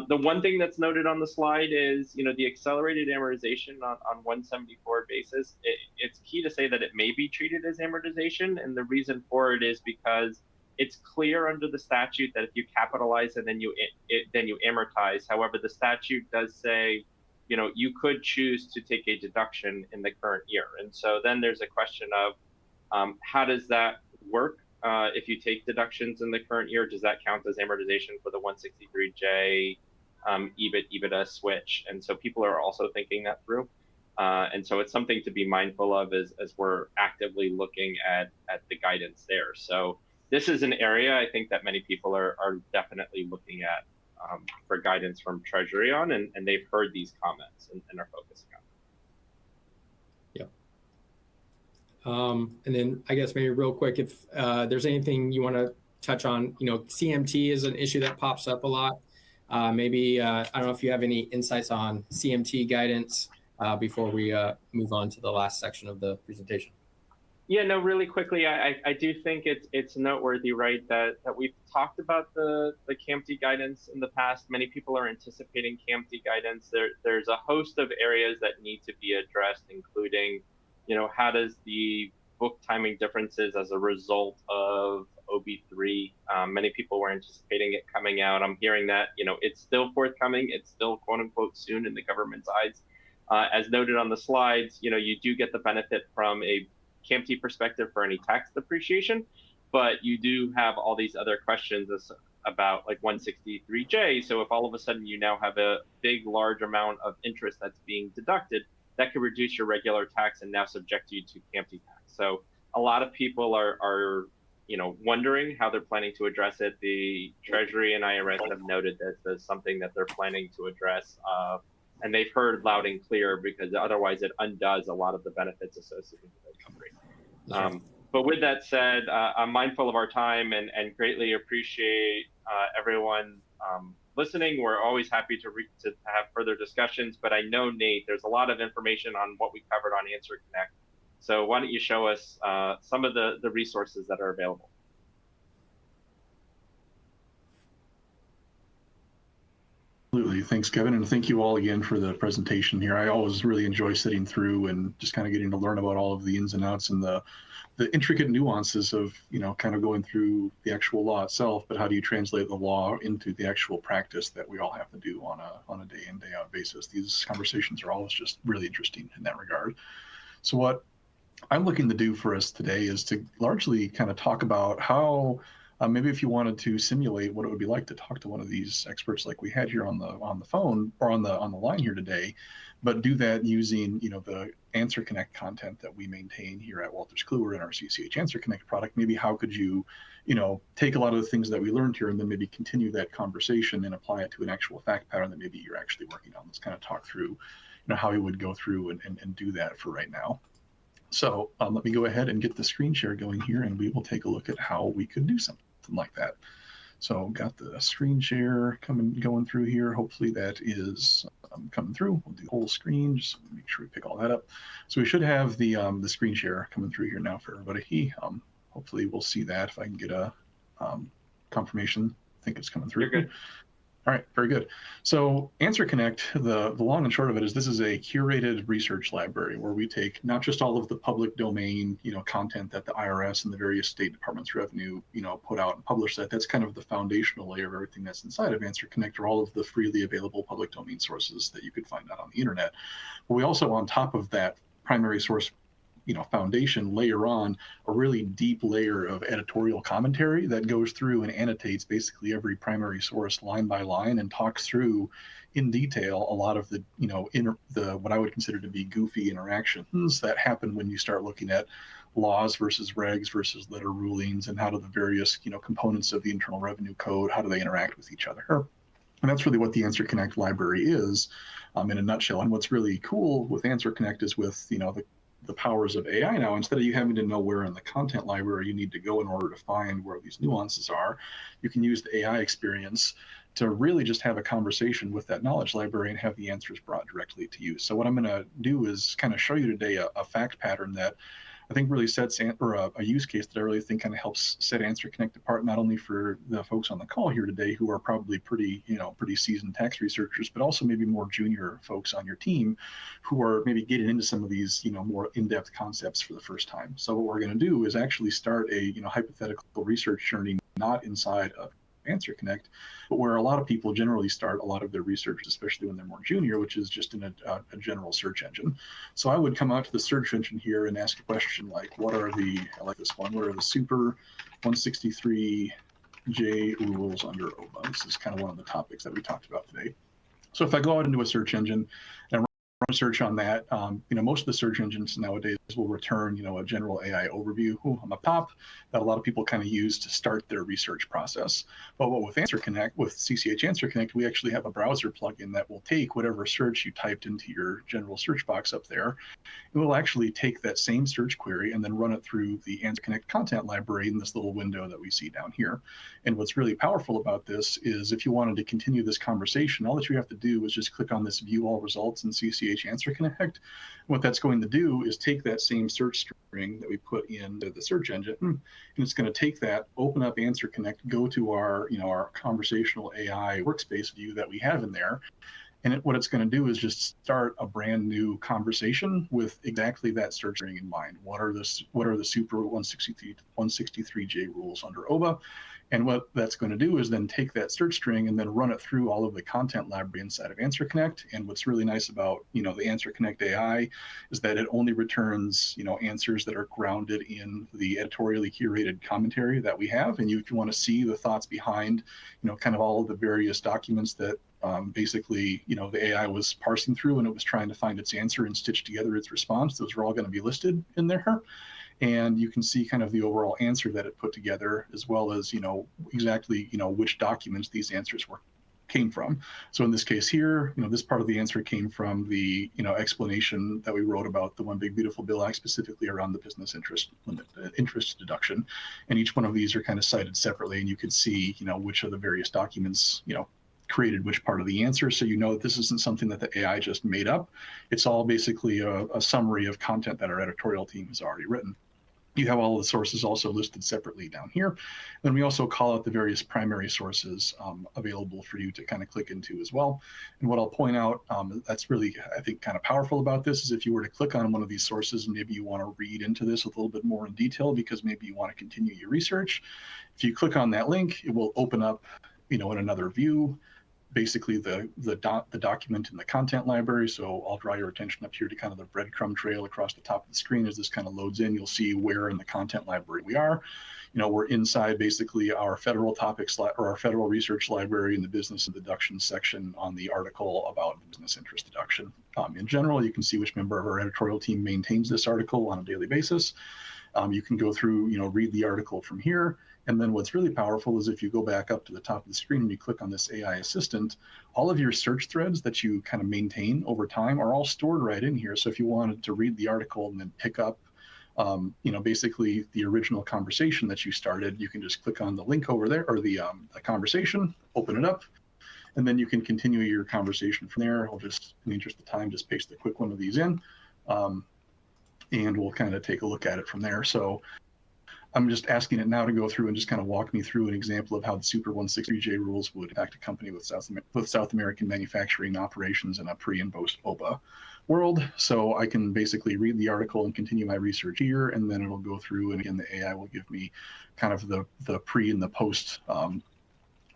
The one thing that's noted on the slide is, the accelerated amortization on 174 basis. It's key to say that it may be treated as amortization, and the reason for it is because it's clear under the statute that if you capitalize and then you amortize. However, the statute does say, you could choose to take a deduction in the current year, and so then there's a question of how does that work? If you take deductions in the current year, does that count as amortization for the 163J EBITDA switch? And so people are also thinking that through. And so it's something to be mindful of as we're actively looking at the guidance there. So this is an area I think that many people are definitely looking at for guidance from Treasury on, and they've heard these comments and are focusing on. And then I guess maybe real quick, if there's anything you want to touch on, CMT is an issue that pops up a lot. Maybe, I don't know if you have any insights on CMT guidance before we move on to the last section of the presentation. Yeah, no, really quickly, I do think it's noteworthy, right, that we've talked about the CAMT guidance in the past. Many people are anticipating CAMT guidance. There's a host of areas that need to be addressed, including how does the book timing differences as a result of OB3? Many people were anticipating it coming out. I'm hearing that, it's still forthcoming. It's still quote unquote soon in the government's eyes. As noted on the slides, you do get the benefit from a CAMT perspective for any tax depreciation, but you do have all these other questions about like 163J. So if all of a sudden you now have a big, large amount of interest that's being deducted, that could reduce your regular tax and now subject you to CAMT tax. So a lot of people are wondering how they're planning to address it. The Treasury and IRS have noted this as something that they're planning to address, and they've heard loud and clear because otherwise it undoes a lot of the benefits associated with the company. But with that said, I'm mindful of our time and greatly appreciate everyone listening. We're always happy to have further discussions, but I know, Nate, there's a lot of information on what we covered on Answer Connect. So why don't you show us some of the resources that are available? Absolutely. Absolutely. Thanks, Kevin. And thank you all again for the presentation here. I always really enjoy sitting through and just kind of getting to learn about all of the ins and outs and the intricate nuances of, kind of going through the actual law itself, but how do you translate the law into the actual practice that we all have to do on a day in, day out basis. These conversations are always just really interesting in that regard. So what I'm looking to do for us today is to largely kind of talk about how maybe if you wanted to simulate what it would be like to talk to one of these experts like we had here on the phone or on the line here today, but do that using the Answer Connect content that we maintain here at Wolters Kluwer in our CCH Answer Connect product. Maybe how could you take a lot of the things that we learned here and then maybe continue that conversation and apply it to an actual fact pattern that maybe you're actually working on. Let's kind of talk through how you would go through and do that for right now. So let me go ahead and get the screen share going here, and we will take a look at how we could do something like that. So got the screen share going through here. Hopefully that is coming through. We'll do the whole screen, just make sure we pick all that up. So we should have the screen share coming through here now for everybody. Hopefully we'll see that if I can get a confirmation. I think it's coming through. You're good. All right, very good. So Answer Connect, the long and short of it is this is a curated research library where we take not just all of the public domain, content that the IRS and the various state departments of revenue, put out and publish that. That's kind of the foundational layer of everything that's inside of Answer Connect, or all of the freely available public domain sources that you could find out on the internet. But we also, on top of that primary source foundation, layer on a really deep layer of editorial commentary that goes through and annotates basically every primary source line by line and talks through in detail a lot of the what I would consider to be goofy interactions that happen when you start looking at laws versus regs versus letter rulings, and how do the various components of the Internal Revenue Code, how do they interact with each other. And that's really what the Answer Connect library is in a nutshell. And what's really cool with Answer Connect is with the powers of AI now, instead of you having to know where in the content library you need to go in order to find where these nuances are, you can use the AI experience to really just have a conversation with that knowledge library and have the answers brought directly to you. So what I'm going to do is kind of show you today a fact pattern that I think really sets, or a use case that I really think kind of helps set Answer Connect apart, not only for the folks on the call here today who are probably pretty seasoned tax researchers, but also maybe more junior folks on your team who are maybe getting into some of these, more in-depth concepts for the first time. So what we're going to do is actually start a, hypothetical research journey, not inside of Answer Connect, but where a lot of people generally start a lot of their research, especially when they're more junior, which is just in a general search engine. So I would come out to the search engine here and ask a question like, I like this one, what are the super 163J rules under OBBBA? This is kind of one of the topics that we talked about today. So if I go out into a search engine and run a search on that, most of the search engines nowadays will return, a general AI overview on the top that a lot of people kind of use to start their research process. But with Answer Connect, with CCH Answer Connect, we actually have a browser plugin that will take whatever search you typed into your general search box up there. It will actually take that same search query and then run it through the Answer Connect content library in this little window that we see down here. And what's really powerful about this is if you wanted to continue this conversation, all that you have to do is just click on this View All Results in CCH Answer Connect. What that's going to do is take that same search string that we put into the search engine, and it's going to take that, open up Answer Connect, go to our, our conversational AI workspace view that we have in there. And what it's going to do is just start a brand new conversation with exactly that search string in mind. What are the super 163J rules under OBBBA? And what that's going to do is then take that search string and then run it through all of the content library inside of Answer Connect. And what's really nice about, the Answer Connect AI is that it only returns, answers that are grounded in the editorially curated commentary that we have. And if you want to see the thoughts behind, kind of all of the various documents that basically, the AI was parsing through when it was trying to find its answer and stitch together its response, those are all going to be listed in there. And you can see kind of the overall answer that it put together, as well as, exactly, which documents these answers came from. So in this case here, this part of the answer came from the, explanation that we wrote about the One Big Beautiful Bill Act, specifically around the business interest deduction. And each one of these are kind of cited separately, and you can see, which of the various documents, created which part of the answer. So that this isn't something that the AI just made up. It's all basically a summary of content that our editorial team has already written. You have all of the sources also listed separately down here. Then we also call out the various primary sources available for you to kind of click into as well. And what I'll point out that's really, I think, kind of powerful about this is if you were to click on one of these sources and maybe you want to read into this with a little bit more in detail because maybe you want to continue your research, if you click on that link, it will open up, in another view, basically the document in the content library. So I'll draw your attention up here to kind of the breadcrumb trail across the top of the screen. As this kind of loads in, you'll see where in the content library we are. We're inside basically our federal topics or our federal research library in the business and deduction section on the article about business interest deduction. In general, you can see which member of our editorial team maintains this article on a daily basis. You can go through, read the article from here. And then what's really powerful is if you go back up to the top of the screen and you click on this AI assistant, all of your search threads that you kind of maintain over time are all stored right in here. So if you wanted to read the article and then pick up, basically the original conversation that you started, you can just click on the link over there or the conversation, open it up, and then you can continue your conversation from there. I'll just, in the interest of time, just paste a quick one of these in, and we'll kind of take a look at it from there. So I'm just asking it now to go through and just kind of walk me through an example of how the Super 163J rules would impact a company with South American manufacturing operations in a pre and post OBBBA world. So I can basically read the article and continue my research here, and then it'll go through, and again, the AI will give me kind of the pre and the post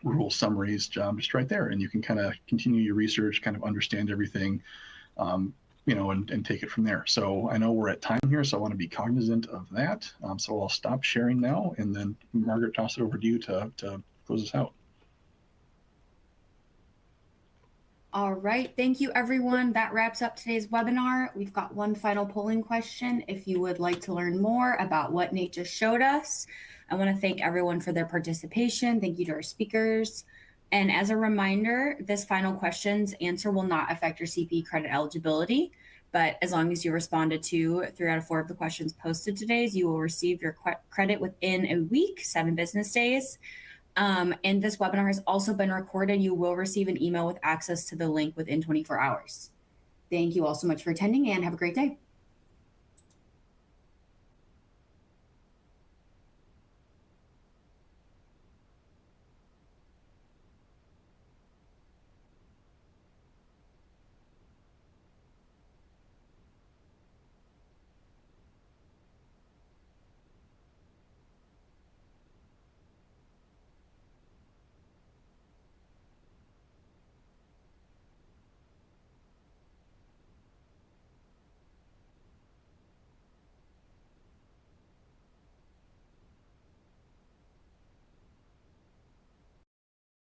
rule summaries just right there. And you can kind of continue your research, kind of understand everything, and take it from there. So I know we're at time here, so I want to be cognizant of that. So I'll stop sharing now, and then Margaret, toss it over to you to close us out. All right, thank you everyone. That wraps up today's webinar. We've got one final polling question. If you would like to learn more about what Nate just showed us, I want to thank everyone for their participation. Thank you to our speakers. And as a reminder, this final question's answer will not affect your CPE credit eligibility, but as long as you responded to 3 out of 4 of the questions posted today, you will receive your credit within a week, 7 business days. And this webinar has also been recorded. You will receive an email with access to the link within 24 hours. Thank you all so much for attending, and have a great day.